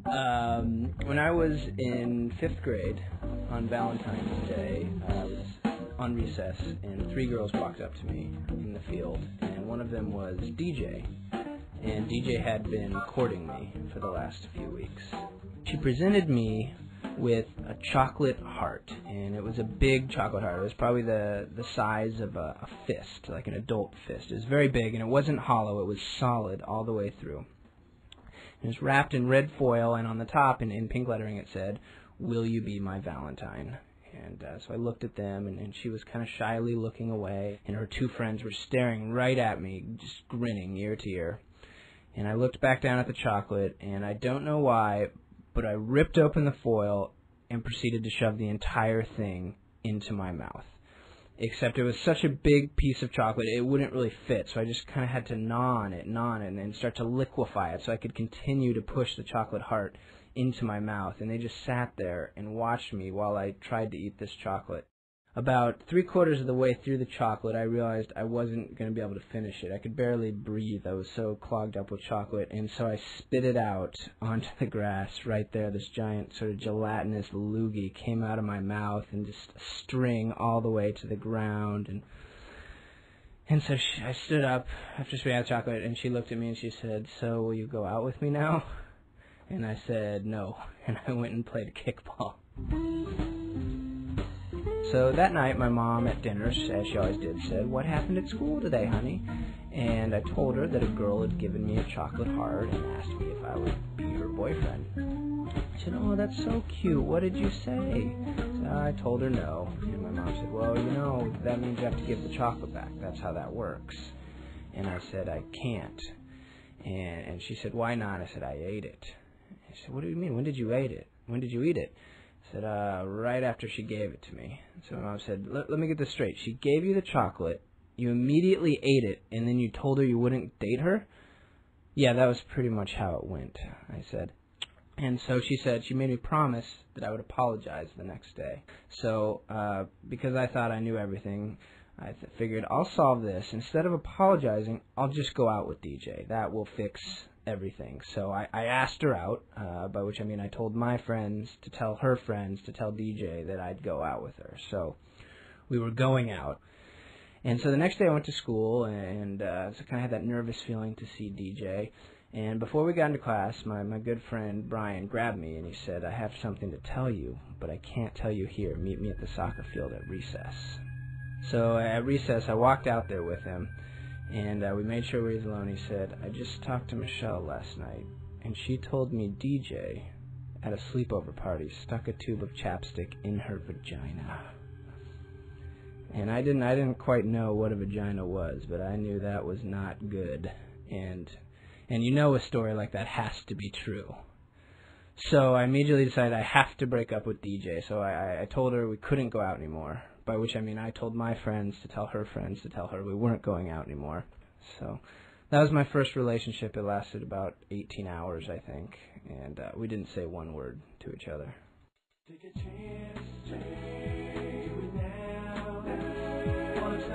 When I was in 5th grade, on Valentine's Day, I was on recess, and 3 girls walked up to me in the field, and one of them was DJ, and DJ had been courting me for the last few weeks. She presented me with a chocolate heart, and it was a big chocolate heart. It was probably the size of a fist, like an adult fist. It was very big, and it wasn't hollow. It was solid all the way through. It was wrapped in red foil, and on the top, in pink lettering, it said, "Will you be my Valentine?" And so I looked at them, and she was kind of shyly looking away, and her 2 friends were staring right at me, just grinning ear to ear. And I looked back down at the chocolate, and I don't know why, but I ripped open the foil and proceeded to shove the entire thing into my mouth. Except it was such a big piece of chocolate, it wouldn't really fit, so I just kind of had to gnaw on it, and start to liquefy it so I could continue to push the chocolate heart into my mouth. And they just sat there and watched me while I tried to eat this chocolate. About 3/4 of the way through the chocolate, I realized I wasn't going to be able to finish it. I could barely breathe. I was so clogged up with chocolate, and so I spit it out onto the grass right there. This giant sort of gelatinous loogie came out of my mouth, and just a string all the way to the ground. And so I stood up after spitting out the chocolate, and she looked at me and she said, "So will you go out with me now?" And I said no, and I went and played kickball. So that night, my mom at dinner, as she always did, said, "What happened at school today, honey?" And I told her that a girl had given me a chocolate heart and asked me if I would be her boyfriend. She said, "Oh, that's so cute. What did you say?" So I told her no. And my mom said, "Well, that means you have to give the chocolate back. That's how that works." And I said, "I can't." And she said, "Why not?" I said, "I ate it." I said, "What do you mean? When did you eat it?" I said, right after she gave it to me. So my mom said, let me get this straight. She gave you the chocolate, you immediately ate it, and then you told her you wouldn't date her? Yeah, that was pretty much how it went, I said. And so she said she made me promise that I would apologize the next day. So because I thought I knew everything, I figured I'll solve this. Instead of apologizing, I'll just go out with DJ. That will fix everything. So I asked her out, by which I mean I told my friends to tell her friends to tell DJ that I'd go out with her. So we were going out. And so the next day I went to school, and so I kind of had that nervous feeling to see DJ. And before we got into class, my good friend Brian grabbed me and he said, "I have something to tell you, but I can't tell you here. Meet me at the soccer field at recess." So at recess I walked out there with him, and we made sure we was alone. He said, "I just talked to Michelle last night, and she told me DJ at a sleepover party stuck a tube of chapstick in her vagina." And I didn't quite know what a vagina was, but I knew that was not good. And a story like that has to be true. So I immediately decided I have to break up with DJ. So I told her we couldn't go out anymore. By which I mean I told my friends to tell her friends to tell her we weren't going out anymore. So that was my first relationship. It lasted about 18 hours, I think. And we didn't say one word to each other. Take a chance, take it now. On the